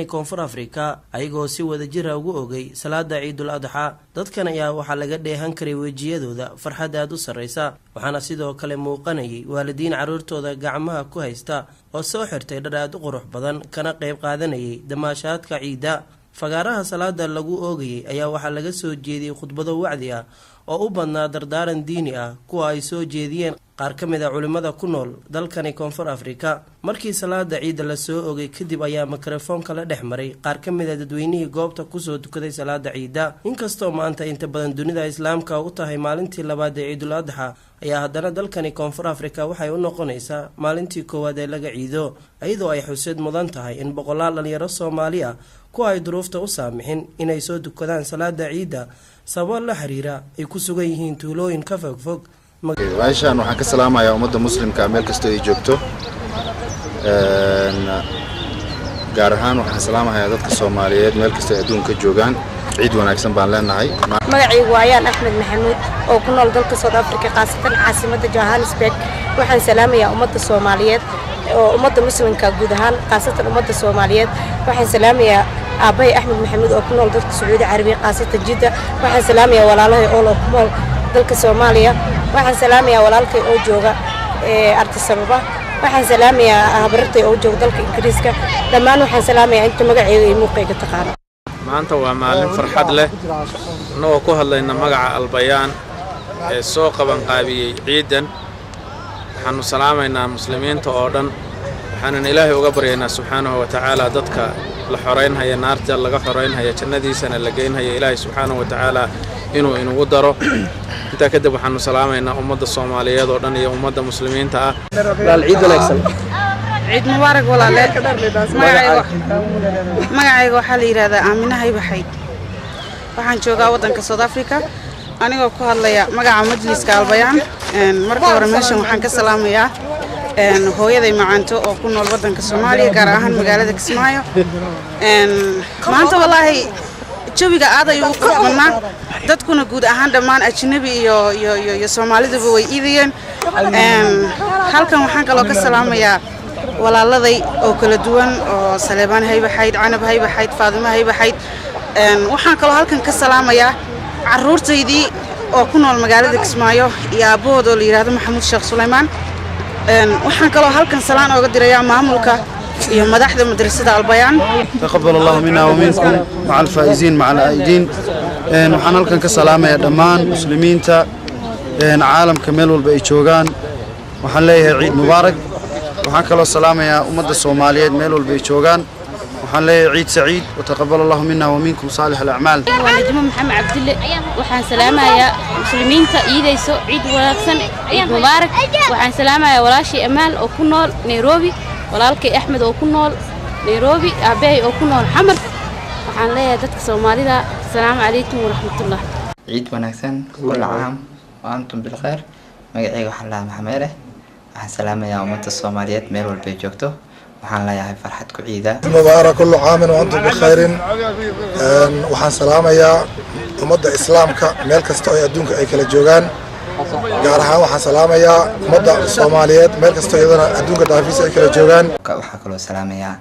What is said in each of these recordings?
koonfur Afrika ayagoo si wada jir ah ugu ogay salaada Ciidul Adha. Dadkan ayaa waxa laga dheehan karay wejiyadooda farxad aad u sareysa, waxaana sidoo kale muuqanayay waalidiin caruurtooda gacmaha ku haysta oo soo xirtay dhar aad u qurux badan kana qayb qaadanayay damaashaadka ciida. fagaaraha salaada lagu oogayay ayaa waxa laga soo jeediyay khudbado wacdi ah oo u badnaa dardaaran diini ah kuwa ay soo jeediyeen qaar ka mid ah culimada ku nool dalkani koonfur Afrika. markii salaada ciida la soo oogay kadib ayaa mikrofoonka la dhex maray qaar ka mid ah dadweynihii goobta ku soo dukaday salaada ciida. inkastoo maanta inta badan dunida islaamka u tahay maalintii labaad ee Ciidul Adha, ayaa haddana dalkani koonfur Afrika waxay u noqonaysaa maalintii koowaad ee laga ciido, iyadoo ay xusid mudan tahay in boqolaal dhalinyaro Soomaali ah kuwa ay duruufta u saamixin inay soo dukadaan salaada ciida sabab la xiriira ay ku sugan yihiin tuulooyin ka fog. Meeshaan waxaan ka salaamayaa ummadda muslimka meel kasta ay joogto. gaar ahaan waxaan salaamayaa dadka Soomaaliyeed meel kasta ay adduunka joogaan. ciid wanaagsan baan leenahay. magacaygu waa Ayaan Axmed Maxamuud oo ku nool dalka South Africa qaasatan caasimadda Johannesburg. waxaan salaamayaa ummadda Soomaaliyeed oo ummadda muslimka guud ahaan qaasatan ummadda Soomaaliyeed. waxaan salaamayaa Aabay Axmed Maxamuud oo ku nool dalka Sacuudi Carabiga qaasatan Jidda. waxaan salaamayaa walaalahay oo ku nool dalka Soomaaliya. waxaan salaamayaa walaalkay oo jooga Addis Ababa. waxaan salaamayaa habartay oo jooga dalka Ingiriiska. dhammaan waxaan salaamayaa inta magacayga iyo muuqayga taqaan. maanta waa maalin farxad leh anagoo ku hadlayna magaca Albayaan ee soo qaban qaabiyay ciidan. waxaanu salaamaynaa muslimiinta oo dhan, waxaanan Ilaahay uga baryaynaa subxaanahu wa ta'aala dadka la xoreynaya naarta laga xoreynaya jannadiisana la geynaya Ilaahay subxaanahu wa ta'aala inuu inugu daro. inta kadib waxaanu salaamaynaa ummadda Soomaaliyeed oo dhan iyo ummadda muslimiinta ah. ciid wanaagsan. ciid mubaarak walaale. magacayga waxaa la yiraahdaa Aamina Haybaxayd. waxaan joogaa waddanka South Africa anigoo ku hadlaya magaca majliska Albayaan. marka hore meeshan waxaan ka salaamayaa hooyaday macaanto oo ku nool waddanka Soomaaliya gaar ahaan magaalada Kismaayo. maanta wallahi jawiga aad ayuu u qurxoonaa, dadkuna guud ahaan dhammaan ajnabi iyo Soomaaliduba way iidayeen. halkan waxaan kaloo ka salaamayaa walaaladay oo kala duwan oo Saleebaan Haybaxayd, Canab Haybaxayd, Faadimo Haybaxayd. waxaan kaloo halkan ka salaamayaa caruurtaydii oo ku nool magaalada Kismaayo iyo aabahood oo la yiraahdo Maxamuud Sheekh Suleymaan. waxaan kaloo halkan salaan uga dirayaa maamulka iyo madaxda madrasada Albayaan. taqabbal Allahu minna wa minkum ma'a al-faa'iziin ma'a al-aa'idiin. waxaan halkan ka salaamayaa dhammaan muslimiinta caalamka meel walba ay joogaan. waxaan leeyahay ciid mubaarak. waxaan kaloo salaamayaa ummadda Soomaaliyeed meel walba ay joogaan. waxaan leeyahay ciid saciid wa taqabbal Allahu minna wa minkum saalih al-a'maal. waa Najmo Maxamed Cabdille. waxaan salaamayaa muslimiinta ciidayso ciid wanaagsan, ciid mubaarak. waxaan salaamayaa walaashii Amaan oo ku nool Nairobi, walaalkay Axmed oo ku nool Nairobi, aabay oo ku nool Xamar. waxaan leeyahay dadka Soomaalida assalaamu calaykum wa rahmatullah. ciid wanaagsan kullu caam wa antum bil khair. magacayga waxaan la Maxamed waxaan salaamayaa ummadda Soomaaliyeed meel walba ay joogto. waxaan leeyahay farxad ku ciida. mubaarak kullu caam wa antum bi khairin. waxaan salaamayaa ummadda islaamka meel kasta oo adduunka ay kala joogaan. gaar ahaan waxaan salaamayaa ummadda Soomaaliyeed meel kasta oo adduunka daafiisa ay kala joogaan. waxaa kaloo salaamayaa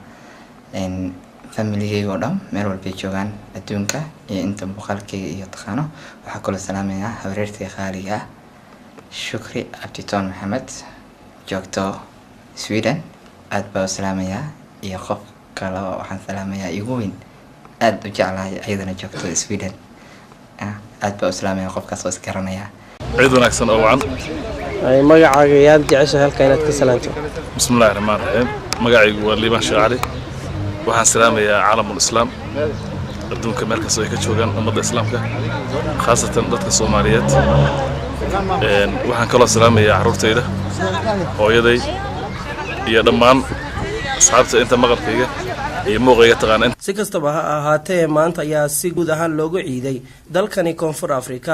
familygayga oo dhan meel walba ay joogaan adduunka iyo inta muuqaalkayga iyo taqaano. waxaa kaloo salaamayaa habareertay qaaliga ah Shukri Abditoon Maxamed joogto Sweden. aad baa u salaamayaa iyo qof kale waxaan salaamayaa igu weyn aad u jeclahay ayadana joogto Sweden. aad baa u salaamayaa qofkaas oo isgaranaya. ciid wanaagsan oo wacan. magacaaga yaad jeceshahay halka inaad ka salaanto? bismillaahir rahmaanir rahiim. magacaygu waa Liibaan Sheekh Cali. waxaan salaamayaa caalamul islaam adduunka meel kasta ay ka joogaan ummadda islaamka khaasatan dadka Soomaaliyeed. waxaan kaloo salaamayaa caruurtayda, hooyaday iyo dhammaan asxaabta inta maqalkayga iyo muuqayga taqaan. si kastaba ha ahaatee maanta ayaa si guud ahaan loogu ciiday dalkani koonfur Afrika.